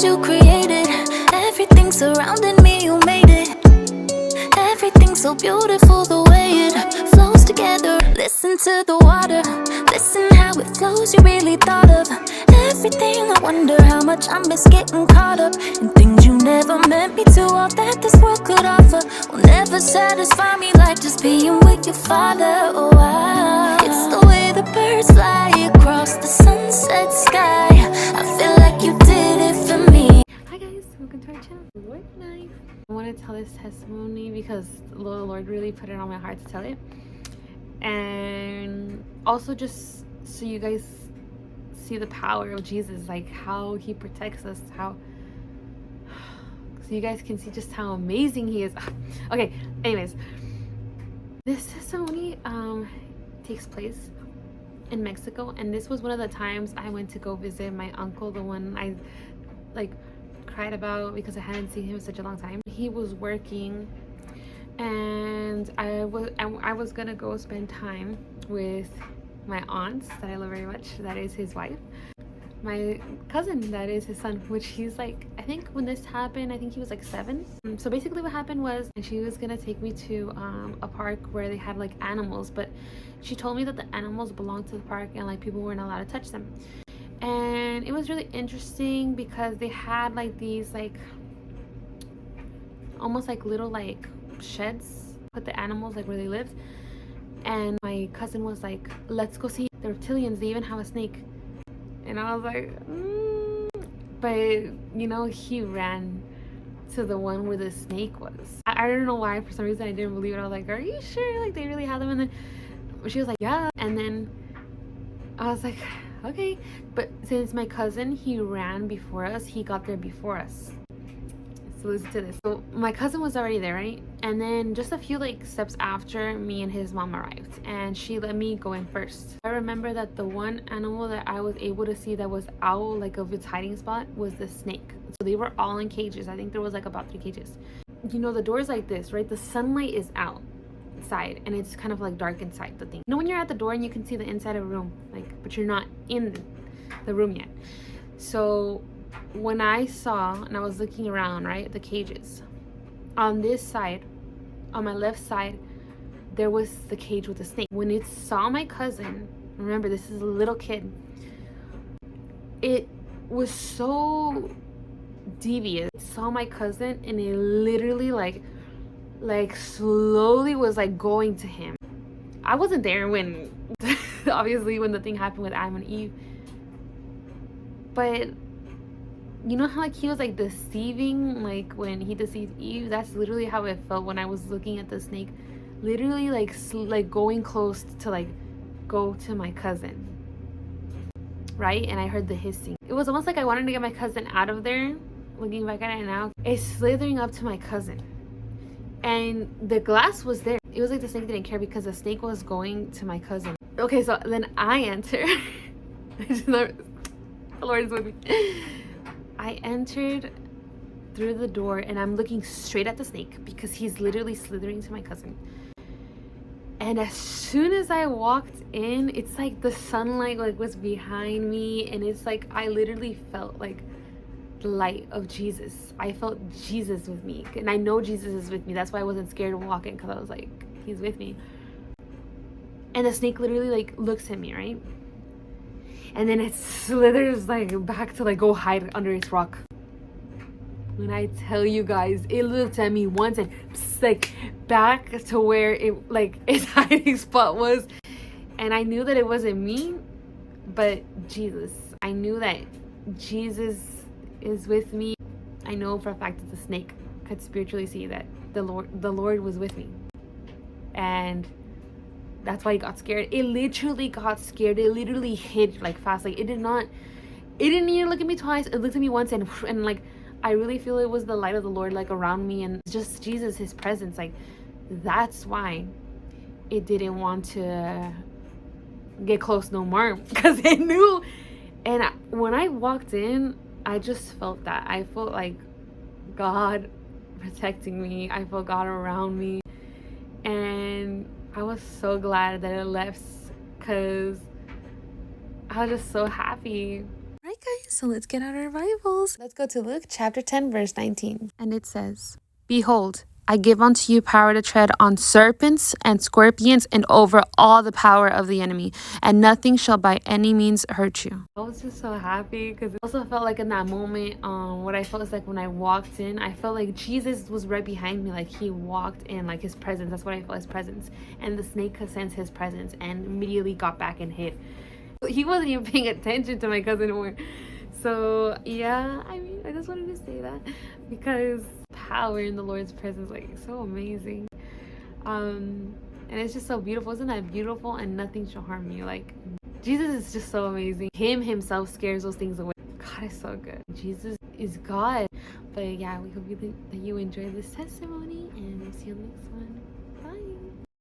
things you created. Everything surrounding me, you made it. Everything's so beautiful the way it flows together. Listen to the water, listen how it flows. You really thought of everything. I wonder how much I miss getting caught up in things you never meant me to. All that this world could offer will never satisfy me like just being with your father. Oh, it's the way the birds fly across the sunset sky. I feel like you did it for me. Hi guys, welcome to our channel, Lord Knife. I want to tell this testimony because the Lord really put it on my heart to tell it, and also just so you guys see the power of Jesus, like how he protects us, how so you guys can see just how amazing he is. Okay, anyways, this testimony takes place in Mexico, and this was one of the times I went to go visit my uncle, the one I like cried about because I hadn't seen him in such a long time. He was working, and I was gonna go spend time with my aunt that I love very much, that is his wife, my cousin that is his son, which he's like, I think when this happened, I think he was like 7. So basically what happened was, and she was gonna take me to a park where they had like animals, but she told me that the animals belonged to the park and like people weren't allowed to touch them. And it was really interesting because they had like these like almost like little like sheds, put the animals like where they lived. And my cousin was like, let's go see the reptilians, they even have a snake. And I was like, but you know, he ran to the one where the snake was. I don't know why, for some reason I didn't believe it. I was like, are you sure like they really had them? And then she was like, yeah. And then I was like, okay. But since my cousin, he ran before us, he got there before us. So listen to this. So my cousin was already there, right? And then just a few like steps after, me and his mom arrived, and she let me go in first. I remember that the one animal that I was able to see that was out like of its hiding spot was the snake. So they were all in cages. I think there was like about 3 cages. You know, the door's like this, right? The sunlight is outside and it's kind of like dark inside the thing. You know when you're at the door and you can see the inside of a room, like, but you're not in the room yet. So when I saw, and I was looking around, right, the cages, on this side, on my left side, there was the cage with the snake. When it saw my cousin, remember this is a little kid, it was so devious. It saw my cousin and it literally like slowly was like going to him. I wasn't there when obviously when the thing happened with Adam and Eve, but you know how like he was like deceiving, like when he deceived Eve? That's literally how it felt when I was looking at the snake, literally like going close to like go to my cousin, right? And I heard the hissing. It was almost like I wanted to get my cousin out of there. Looking back at it now, it's slithering up to my cousin, and the glass was there. It was like the snake didn't care because the snake was going to my cousin. Okay, so then I enter. The Lord is with me. I entered through the door and I'm looking straight at the snake because he's literally slithering to my cousin. And as soon as I walked in, it's like the sunlight like was behind me, and it's like I literally felt like the light of Jesus. I felt Jesus with me, and I know Jesus is with me. That's why I wasn't scared to walk in, because I was like, he's with me. And the snake literally like looks at me, right? And then it slithers like back to like go hide under its rock. When I tell you guys, it looked at me once and like back to where it like its hiding spot was. And I knew that it wasn't me, but Jesus. I knew that Jesus is with me. I know for a fact that the snake could spiritually see that the Lord was with me. And that's why he got scared. It literally got scared. It literally hid like fast. Like it didn't even look at me twice. It looked at me once and like I really feel it was the light of the Lord like around me, and just Jesus, his presence. Like that's why it didn't want to get close no more, because it knew. And when I walked in, I just felt that. I felt like God protecting me. I felt God around me. And I was so glad that it left, because I was just so happy. Right, guys? So let's get out our Bibles. Let's go to Luke chapter 10, verse 19. And it says, "Behold, I give unto you power to tread on serpents and scorpions and over all the power of the enemy, and nothing shall by any means hurt you." I was just so happy because it also felt like in that moment, what I felt is like when I walked in, I felt like Jesus was right behind me, like he walked in, like his presence. That's what I felt, his presence. And the snake could sense his presence and immediately got back and hid. He wasn't even paying attention to my cousin or. So yeah, I mean, I just wanted to say that because power in the Lord's presence, like, so amazing. And it's just so beautiful. Isn't that beautiful? And nothing shall harm you. Like, Jesus is just so amazing. Him himself scares those things away. God is so good. Jesus is God. But yeah, we hope that you enjoy this testimony, and we'll see you next one.